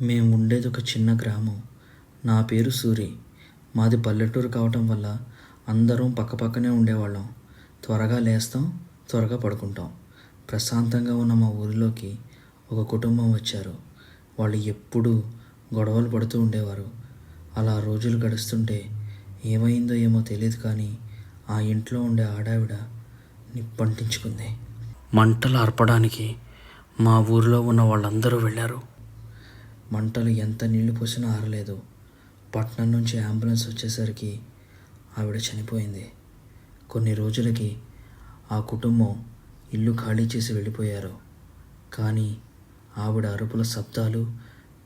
మేము ఉండేది ఒక చిన్న గ్రామం. నా పేరు సూరి. మాది పల్లెటూరు కావటం వల్ల అందరం పక్కపక్కనే ఉండేవాళ్ళం. త్వరగా లేస్తాం, త్వరగా పడుకుంటాం. ప్రశాంతంగా ఉన్న మా ఊరిలోకి ఒక కుటుంబం వచ్చారు. వాళ్ళు ఎప్పుడూ గొడవలు పడుతూ ఉండేవారు. అలా రోజులు గడుస్తుంటే ఏమైందో ఏమో తెలియదు కానీ ఆ ఇంట్లో ఉండే ఆడావిడ నిప్పంటించుకుంది. మంటలు ఆర్పడానికి మా ఊరిలో ఉన్న వాళ్ళందరూ వెళ్ళారు. మంటలు ఎంత నీళ్లు పోసినా ఆరలేదు. పట్నం నుంచి అంబులెన్స్ వచ్చేసరికి ఆవిడ చనిపోయింది. కొన్ని రోజులకి ఆ కుటుంబం ఇల్లు ఖాళీ చేసి వెళ్ళిపోయారు. కానీ ఆవిడ అరుపుల శబ్దాలు,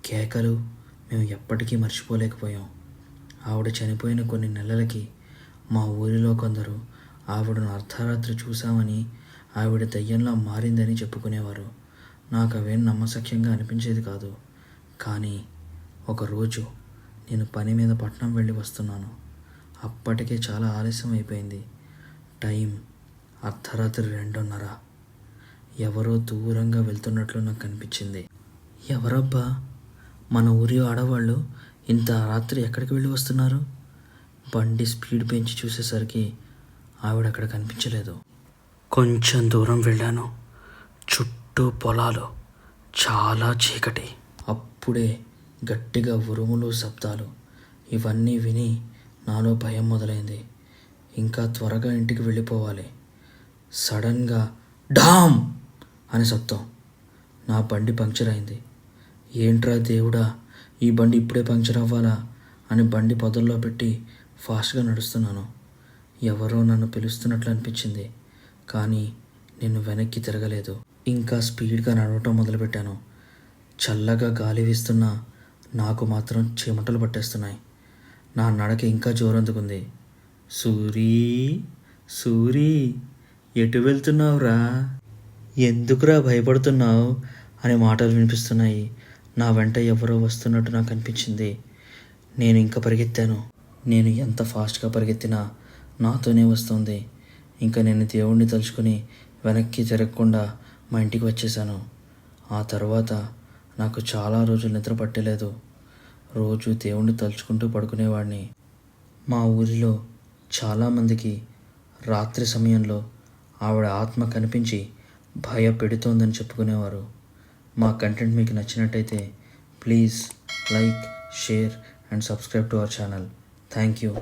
కేకలు మేము ఎప్పటికీ మర్చిపోలేకపోయాం. ఆవిడ చనిపోయిన కొన్ని నెలలకి మా ఊరిలో కొందరు ఆవిడను అర్ధరాత్రి చూశామని, ఆవిడ దయ్యంలా మారిందని చెప్పుకునేవారు. నాకు అవేం నమ్మశక్యంగా అనిపించేది కాదు. కానీ ఒకరోజు నేను పని మీద పట్నం వెళ్ళి వస్తున్నాను. అప్పటికే చాలా ఆలస్యం అయిపోయింది. టైం అర్ధరాత్రి 2:30. ఎవరో దూరంగా వెళ్తున్నట్లు నాకు కనిపించింది. ఎవరబ్బా, మన ఊరి ఆడవాళ్ళు ఇంత రాత్రి ఎక్కడికి వెళ్ళి వస్తున్నారు? బండి స్పీడ్ పెంచి చూసేసరికి ఆవిడ అక్కడ కనిపించలేదు. కొంచెం దూరం వెళ్ళాను. చుట్టూ పొలాలు, చాలా చీకటి. అప్పుడే గట్టిగా ఉరుములు, శబ్దాలు. ఇవన్నీ విని నాలో భయం మొదలైంది. ఇంకా త్వరగా ఇంటికి వెళ్ళిపోవాలి. సడన్గా డామ్ అని శబ్దం. నా బండి పంక్చర్ అయింది. ఏంట్రా దేవుడా, ఈ బండి ఇప్పుడే పంక్చర్ అవ్వాలా అని బండి పొదల్లో పెట్టి ఫాస్ట్గా నడుస్తున్నాను. ఎవరో నన్ను పిలుస్తున్నట్లు అనిపించింది. కానీ నేను వెనక్కి తిరగలేదు. ఇంకా స్పీడ్గా నడవటం మొదలుపెట్టాను. చల్లగా గాలి వీస్తున్నా నాకు మాత్రం చెమటలు పట్టేస్తున్నాయి. నా నడక ఇంకా జోరందుకుంది. సూరీ, సూరీ, ఎటు వెళ్తున్నావురా? ఎందుకురా భయపడుతున్నావు అనే మాటలు వినిపిస్తున్నాయి. నా వెంట ఎవరో వస్తున్నట్టు నాకు అనిపించింది. నేను ఇంకా పరిగెత్తాను. నేను ఎంత ఫాస్ట్గా పరిగెత్తినా నాతోనే వస్తుంది. ఇంకా నేను దేవుణ్ణి తలుచుకుని వెనక్కి తిరగకుండా మా ఇంటికి వచ్చేసాను. ఆ తర్వాత నాకు చాలా రోజులు నిద్ర పట్టలేదు. రోజు దేవుణ్ణి తలుచుకుంటూ పడుకునేవాడిని. మా ఊరిలో చాలామందికి రాత్రి సమయంలో ఆవిడ ఆత్మ కనిపించి భయపెడుతోందని చెప్పుకునేవారు. మా కంటెంట్ మీకు నచ్చినట్టయితే please like, share and subscribe to our channel. Thank you.